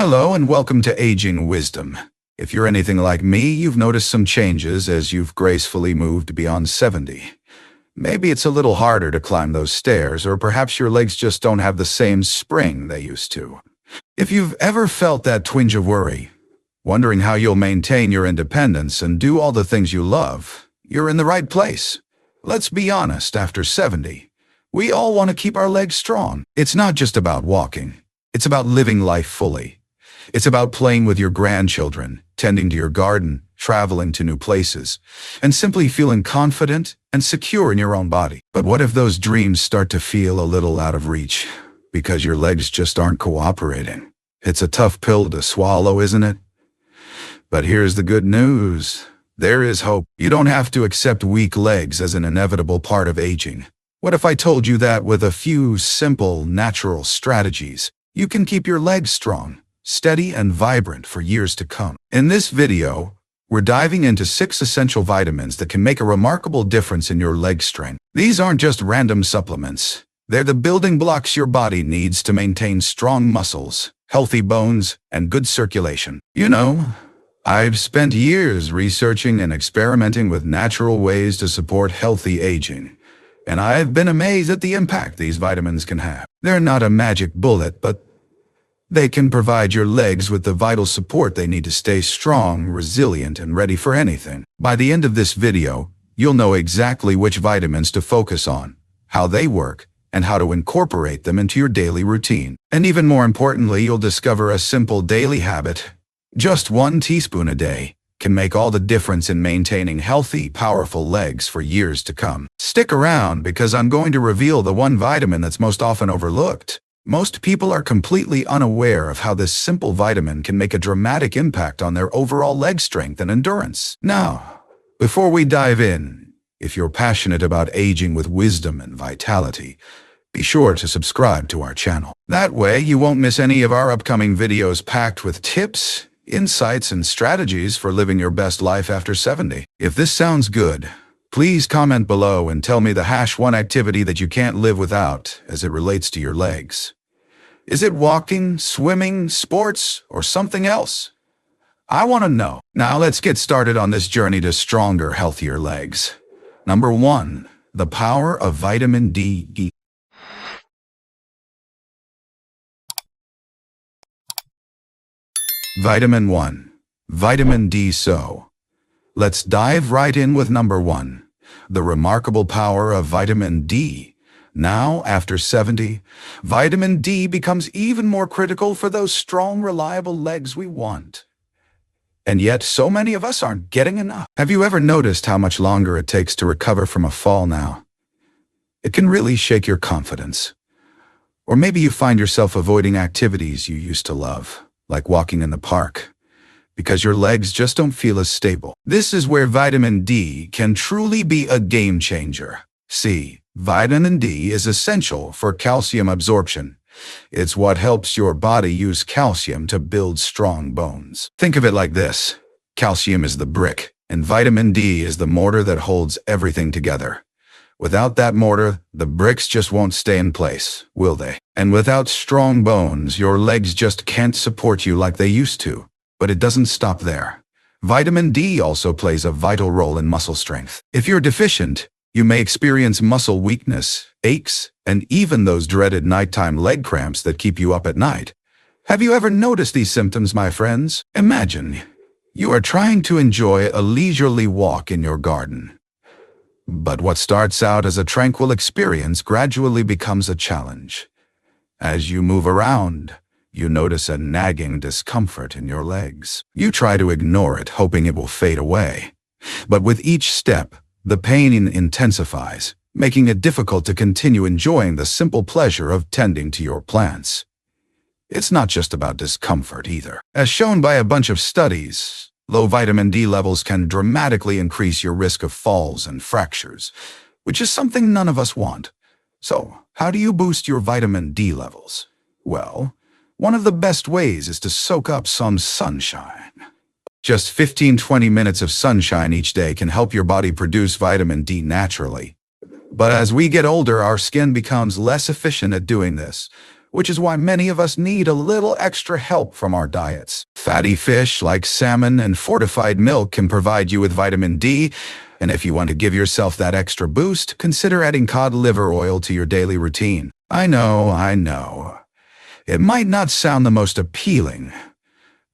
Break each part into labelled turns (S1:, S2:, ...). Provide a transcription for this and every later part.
S1: Hello and welcome to Aging Wisdom. If you're anything like me, you've noticed some changes as you've gracefully moved beyond 70. Maybe it's a little harder to climb those stairs, or perhaps your legs just don't have the same spring they used to. If you've ever felt that twinge of worry, wondering how you'll maintain your independence and do all the things you love, you're in the right place. Let's be honest, after 70, we all want to keep our legs strong. It's not just about walking. It's about living life fully. It's about playing with your grandchildren, tending to your garden, traveling to new places, and simply feeling confident and secure in your own body. But what if those dreams start to feel a little out of reach because your legs just aren't cooperating? It's a tough pill to swallow, isn't it? But here's the good news. There is hope. You don't have to accept weak legs as an inevitable part of aging. What if I told you that with a few simple, natural strategies, you can keep your legs strong, steady and vibrant for years to come? In this video, we're diving into 6 essential vitamins that can make a remarkable difference in your leg strength. These aren't just random supplements. They're the building blocks your body needs to maintain strong muscles, healthy bones, and good circulation. You know, I've spent years researching and experimenting with natural ways to support healthy aging, and I've been amazed at the impact these vitamins can have. They're not a magic bullet, but they can provide your legs with the vital support they need to stay strong, resilient, and ready for anything. By the end of this video, you'll know exactly which vitamins to focus on, how they work, and how to incorporate them into your daily routine. And even more importantly, you'll discover a simple daily habit. Just 1 teaspoon a day can make all the difference in maintaining healthy, powerful legs for years to come. Stick around because I'm going to reveal the one vitamin that's most often overlooked. Most people are completely unaware of how this simple vitamin can make a dramatic impact on their overall leg strength and endurance. Now, before we dive in, if you're passionate about aging with wisdom and vitality, be sure to subscribe to our channel. That way, you won't miss any of our upcoming videos packed with tips, insights, and strategies for living your best life after 70. If this sounds good, please comment below and tell me the #1 activity that you can't live without as it relates to your legs. Is it walking, swimming, sports, or something else? I want to know. Now let's get started on this journey to stronger, healthier legs. Number 1, the power of vitamin D. Vitamin 1. Vitamin D. So, let's dive right in with number 1. The remarkable power of vitamin D. Now, after 70, vitamin D becomes even more critical for those strong, reliable legs we want. And yet, so many of us aren't getting enough. Have you ever noticed how much longer it takes to recover from a fall now? It can really shake your confidence. Or maybe you find yourself avoiding activities you used to love, like walking in the park, because your legs just don't feel as stable. This is where vitamin D can truly be a game changer. See, vitamin D is essential for calcium absorption. It's what helps your body use calcium to build strong bones. Think of it like this. Calcium is the brick, and vitamin D is the mortar that holds everything together. Without that mortar, the bricks just won't stay in place, will they? And without strong bones, your legs just can't support you like they used to. But it doesn't stop there. Vitamin D also plays a vital role in muscle strength. If you're deficient, you may experience muscle weakness, aches, and even those dreaded nighttime leg cramps that keep you up at night. Have you ever noticed these symptoms, my friends? Imagine you are trying to enjoy a leisurely walk in your garden. But what starts out as a tranquil experience gradually becomes a challenge. As you move around, you notice a nagging discomfort in your legs. You try to ignore it, hoping it will fade away. But with each step, the pain intensifies, making it difficult to continue enjoying the simple pleasure of tending to your plants. It's not just about discomfort either. As shown by a bunch of studies, low vitamin D levels can dramatically increase your risk of falls and fractures, which is something none of us want. So, how do you boost your vitamin D levels? Well, one of the best ways is to soak up some sunshine. Just 15-20 minutes of sunshine each day can help your body produce vitamin D naturally. But as we get older, our skin becomes less efficient at doing this, which is why many of us need a little extra help from our diets. Fatty fish like salmon and fortified milk can provide you with vitamin D, and if you want to give yourself that extra boost, consider adding cod liver oil to your daily routine. I know. It might not sound the most appealing,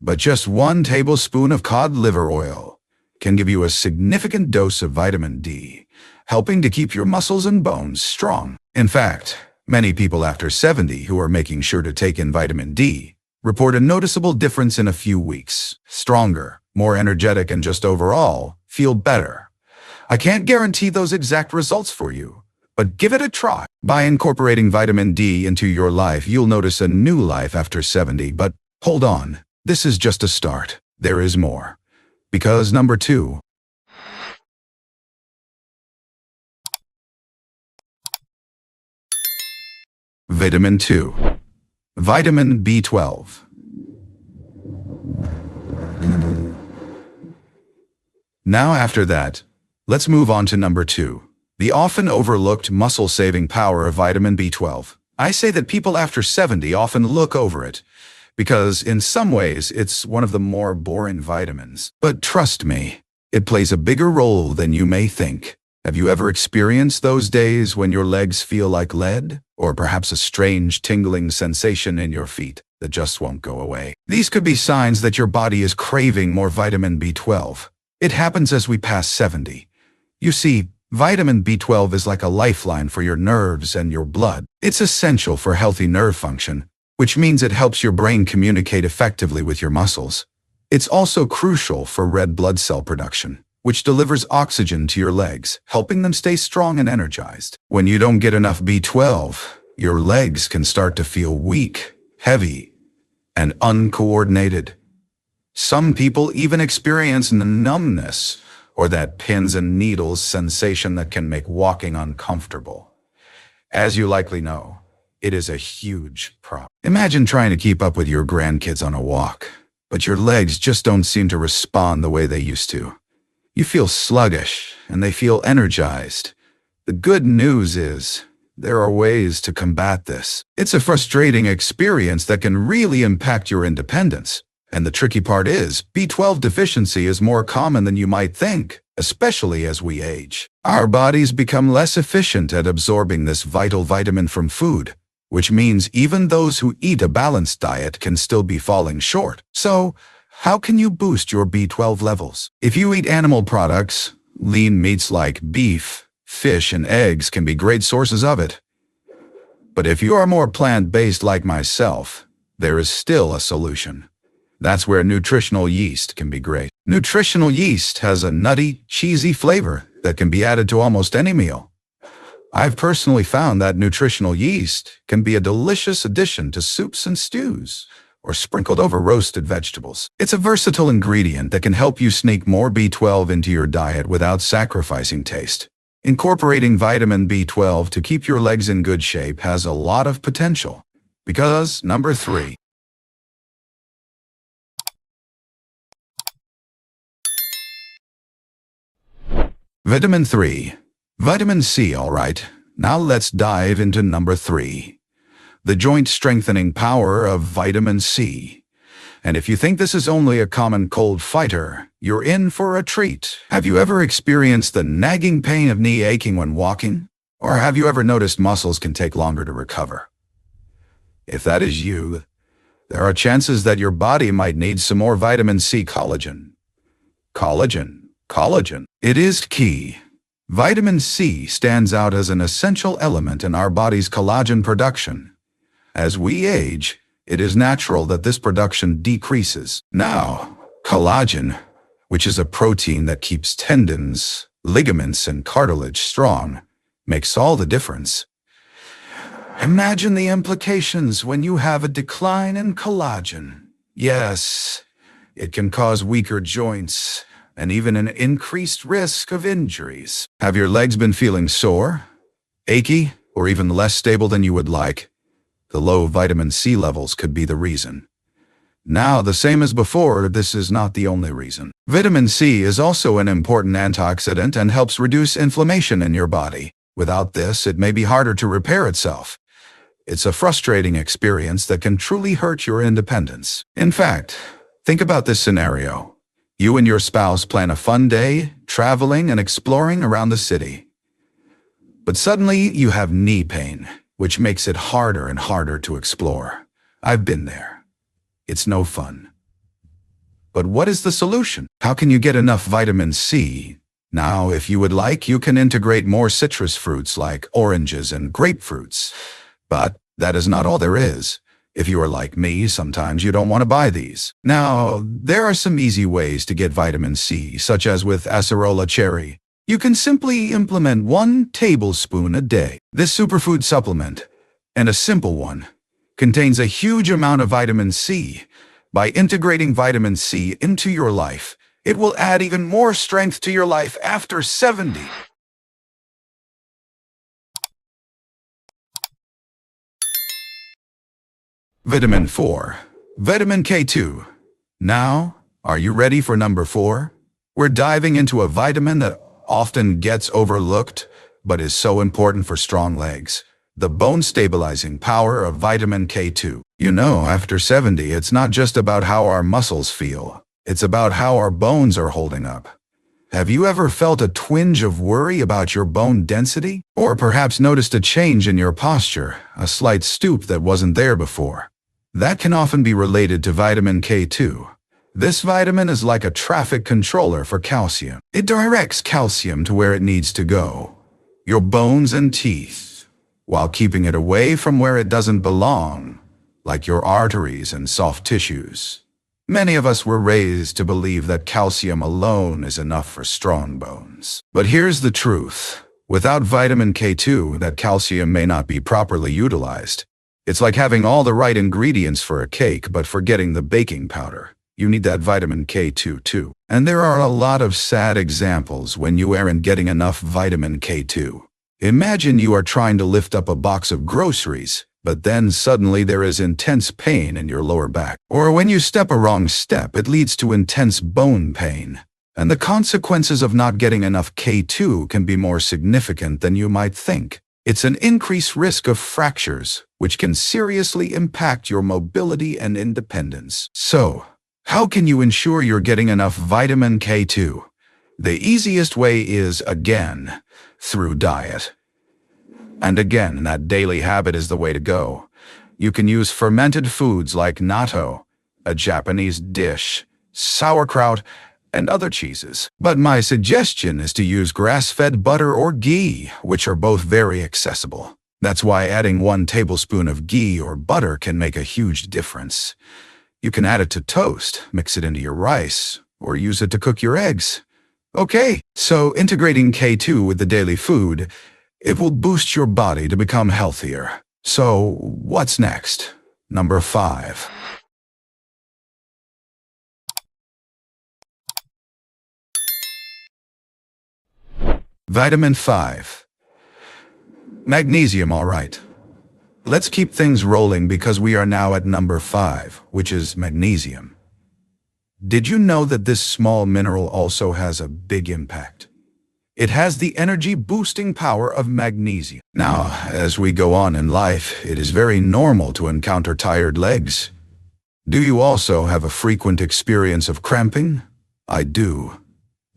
S1: but just 1 tablespoon of cod liver oil can give you a significant dose of vitamin D, helping to keep your muscles and bones strong. In fact, many people after 70 who are making sure to take in vitamin D report a noticeable difference in a few weeks. Stronger, more energetic, and just overall feel better. I can't guarantee those exact results for you, but give it a try. By incorporating vitamin D into your life, you'll notice a new life after 70. But hold on, this is just a start. There is more. Because number 2. Vitamin 2. Vitamin B12. Now after that, let's move on to number 2. The often overlooked muscle-saving power of vitamin B12. I say that people after 70 often look over it, because in some ways it's one of the more boring vitamins. But trust me, it plays a bigger role than you may think. Have you ever experienced those days when your legs feel like lead? Or perhaps a strange tingling sensation in your feet that just won't go away? These could be signs that your body is craving more vitamin B12. It happens as we pass 70. You see, vitamin B12 is like a lifeline for your nerves and your blood. It's essential for healthy nerve function, which means it helps your brain communicate effectively with your muscles. It's also crucial for red blood cell production, which delivers oxygen to your legs, helping them stay strong and energized. When you don't get enough B12, your legs can start to feel weak, heavy, and uncoordinated. Some people even experience numbness, or that pins and needles sensation that can make walking uncomfortable. As you likely know, it is a huge problem. Imagine trying to keep up with your grandkids on a walk, but your legs just don't seem to respond the way they used to. You feel sluggish, and they feel energized. The good news is, there are ways to combat this. It's a frustrating experience that can really impact your independence. And the tricky part is, B12 deficiency is more common than you might think, especially as we age. Our bodies become less efficient at absorbing this vital vitamin from food, which means even those who eat a balanced diet can still be falling short. So, how can you boost your B12 levels? If you eat animal products, lean meats like beef, fish, and eggs can be great sources of it. But if you are more plant-based like myself, there is still a solution. That's where nutritional yeast can be great. Nutritional yeast has a nutty, cheesy flavor that can be added to almost any meal. I've personally found that nutritional yeast can be a delicious addition to soups and stews, or sprinkled over roasted vegetables. It's a versatile ingredient that can help you sneak more B12 into your diet without sacrificing taste. Incorporating vitamin B12 to keep your legs in good shape has a lot of potential. Because number 3. Vitamin 3. Vitamin C, all right. Now let's dive into number 3. The joint-strengthening power of vitamin C. And if you think this is only a common cold fighter, you're in for a treat. Have you ever experienced the nagging pain of knee aching when walking? Or have you ever noticed muscles can take longer to recover? If that is you, there are chances that your body might need some more vitamin C collagen. Collagen. It is key. Vitamin C stands out as an essential element in our body's collagen production. As we age, it is natural that this production decreases. Now, collagen, which is a protein that keeps tendons, ligaments, and cartilage strong, makes all the difference. Imagine the implications when you have a decline in collagen. Yes, it can cause weaker joints and even an increased risk of injuries. Have your legs been feeling sore, achy, or even less stable than you would like? The low vitamin C levels could be the reason. Now, the same as before, this is not the only reason. Vitamin C is also an important antioxidant and helps reduce inflammation in your body. Without this, it may be harder to repair itself. It's a frustrating experience that can truly hurt your independence. In fact, think about this scenario. You and your spouse plan a fun day, traveling and exploring around the city. But suddenly you have knee pain, which makes it harder and harder to explore. I've been there. It's no fun. But what is the solution? How can you get enough vitamin C? Now, if you would like, you can integrate more citrus fruits like oranges and grapefruits. But that is not all there is. If you are like me, sometimes you don't want to buy these. Now, there are some easy ways to get vitamin C, such as with acerola cherry. You can simply implement 1 tablespoon a day. This superfood supplement, and a simple one, contains a huge amount of vitamin C. By integrating vitamin C into your life, it will add even more strength to your life after 70. Vitamin 4. Vitamin K2. Now, are you ready for number 4? We're diving into a vitamin that often gets overlooked, but is so important for strong legs. The bone-stabilizing power of vitamin K2. You know, after 70, it's not just about how our muscles feel. It's about how our bones are holding up. Have you ever felt a twinge of worry about your bone density? Or perhaps noticed a change in your posture, a slight stoop that wasn't there before? That can often be related to vitamin K2. This vitamin is like a traffic controller for calcium. It directs calcium to where it needs to go, your bones and teeth, while keeping it away from where it doesn't belong, like your arteries and soft tissues. Many of us were raised to believe that calcium alone is enough for strong bones. But here's the truth. Without vitamin K2, that calcium may not be properly utilized. It's like having all the right ingredients for a cake, but forgetting the baking powder. You need that vitamin K2 too. And there are a lot of sad examples when you aren't getting enough vitamin K2. Imagine you are trying to lift up a box of groceries, but then suddenly there is intense pain in your lower back. Or when you step a wrong step, it leads to intense bone pain. And the consequences of not getting enough K2 can be more significant than you might think. It's an increased risk of fractures, which can seriously impact your mobility and independence. So, how can you ensure you're getting enough vitamin K2? The easiest way is, again, through diet. And again, that daily habit is the way to go. You can use fermented foods like natto, a Japanese dish, sauerkraut, and other cheeses. But my suggestion is to use grass-fed butter or ghee, which are both very accessible. That's why adding 1 tablespoon of ghee or butter can make a huge difference. You can add it to toast, mix it into your rice, or use it to cook your eggs. Okay, so integrating K2 with the daily food, it will boost your body to become healthier. So, what's next? Number 5. Vitamin 5. Magnesium, all right. Let's keep things rolling because we are now at number 5, which is magnesium. Did you know that this small mineral also has a big impact? It has the energy-boosting power of magnesium. Now, as we go on in life, it is very normal to encounter tired legs. Do you also have a frequent experience of cramping? I do.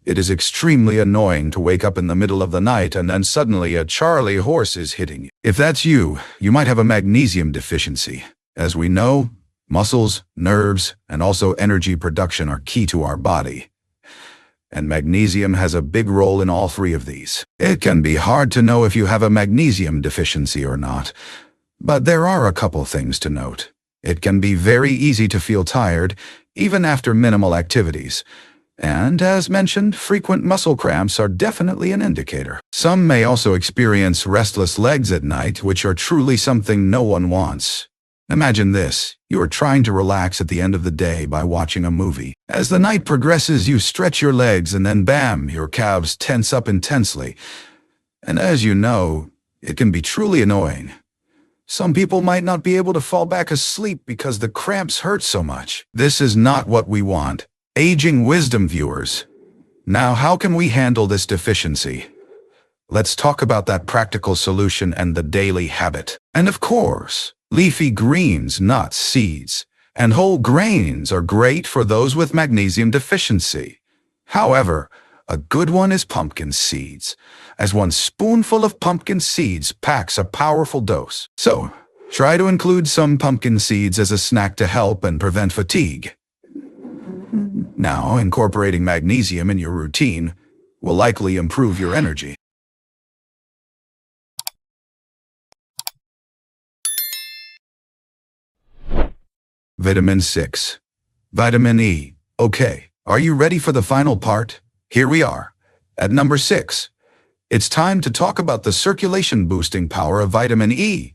S1: It is extremely annoying to wake up in the middle of the night and then suddenly a Charlie horse is hitting you. If that's you, you might have a magnesium deficiency. As we know, muscles, nerves, and also energy production are key to our body. And magnesium has a big role in all 3 of these. It can be hard to know if you have a magnesium deficiency or not, but there are a couple things to note. It can be very easy to feel tired, even after minimal activities. And, as mentioned, frequent muscle cramps are definitely an indicator. Some may also experience restless legs at night, which are truly something no one wants. Imagine this. You are trying to relax at the end of the day by watching a movie. As the night progresses, you stretch your legs and then bam, your calves tense up intensely. And as you know, it can be truly annoying. Some people might not be able to fall back asleep because the cramps hurt so much. This is not what we want. Aging wisdom viewers. Now, how can we handle this deficiency? let's talk about that practical solution and the daily habit. And of course, leafy greens, nuts, seeds, and whole grains are great for those with magnesium deficiency. However, a good one is pumpkin seeds, as one spoonful of pumpkin seeds packs a powerful dose. So, try to include some pumpkin seeds as a snack to help and prevent fatigue. Now, incorporating magnesium in your routine will likely improve your energy. Vitamin 6. Vitamin E. Okay, are you ready for the final part? Here we are. At number 6. It's time to talk about the circulation-boosting power of vitamin E.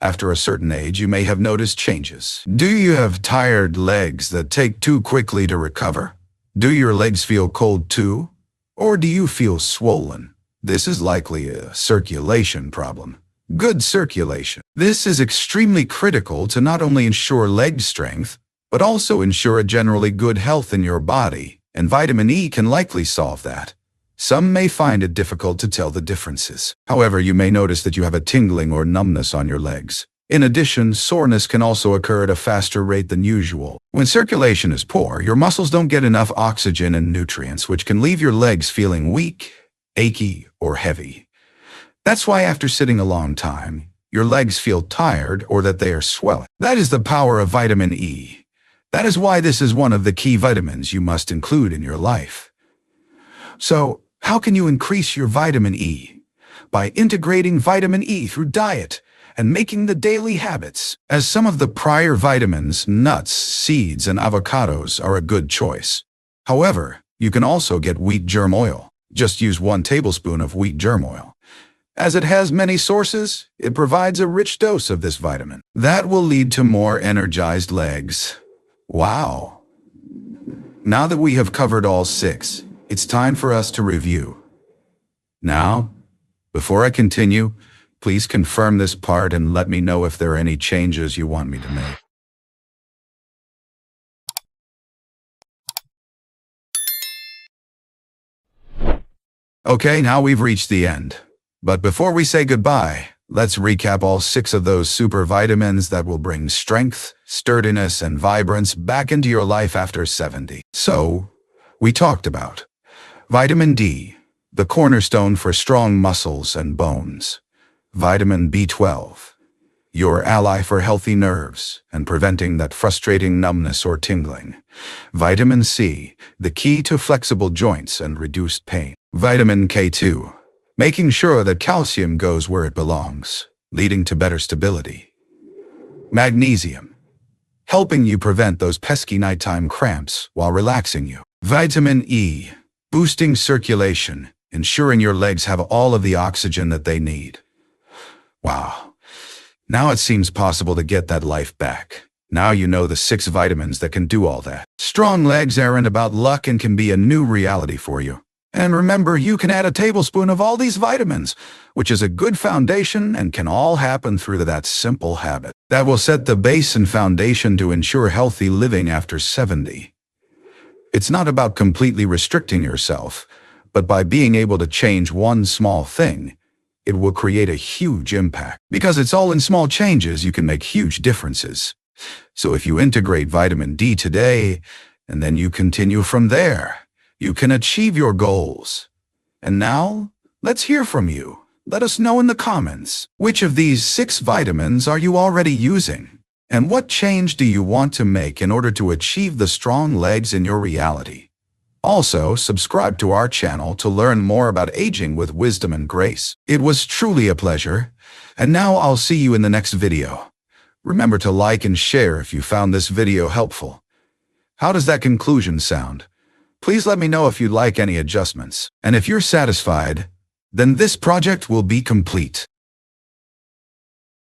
S1: After a certain age, you may have noticed changes. Do you have tired legs that take too quickly to recover? Do your legs feel cold too? Or do you feel swollen? This is likely a circulation problem. Good circulation. This is extremely critical to not only ensure leg strength, but also ensure a generally good health in your body, and vitamin E can likely solve that. Some may find it difficult to tell the differences. However, you may notice that you have a tingling or numbness on your legs. In addition, soreness can also occur at a faster rate than usual. When circulation is poor, your muscles don't get enough oxygen and nutrients, which can leave your legs feeling weak, achy, or heavy. That's why after sitting a long time, your legs feel tired or that they are swelling. That is the power of vitamin E. That is why this is one of the key vitamins you must include in your life. So, how can you increase your vitamin E? By integrating vitamin E through diet and making the daily habits. As some of the prior vitamins, nuts, seeds, and avocados are a good choice. However, you can also get wheat germ oil. Just use 1 tablespoon of wheat germ oil. As it has many sources, it provides a rich dose of this vitamin. That will lead to more energized legs. Wow! Now that we have covered all 6, it's time for us to review. Now, before I continue, please confirm this part and let me know if there are any changes you want me to make. Okay, now we've reached the end. But before we say goodbye, let's recap all 6 of those super vitamins that will bring strength, sturdiness, and vibrance back into your life after 70. So, we talked about vitamin D, the cornerstone for strong muscles and bones. Vitamin B12, your ally for healthy nerves and preventing that frustrating numbness or tingling. Vitamin C, the key to flexible joints and reduced pain. Vitamin K2, making sure that calcium goes where it belongs, leading to better stability. Magnesium, helping you prevent those pesky nighttime cramps while relaxing you. Vitamin E, boosting circulation, ensuring your legs have all of the oxygen that they need. Wow. Now it seems possible to get that life back. Now you know the 6 vitamins that can do all that. Strong legs aren't about luck and can be a new reality for you. And remember, you can add a tablespoon of all these vitamins, which is a good foundation and can all happen through that simple habit. That will set the base and foundation to ensure healthy living after 70. It's not about completely restricting yourself, but by being able to change one small thing, it will create a huge impact. Because it's all in small changes, you can make huge differences. So if you integrate vitamin D today, and then you continue from there, you can achieve your goals. And now, let's hear from you. Let us know in the comments, which of these 6 vitamins are you already using? And what change do you want to make in order to achieve the strong legs in your reality? Also, subscribe to our channel to learn more about aging with wisdom and grace. It was truly a pleasure. And now I'll see you in the next video. Remember to like and share if you found this video helpful. How does that conclusion sound? Please let me know if you'd like any adjustments. And if you're satisfied, then this project will be complete.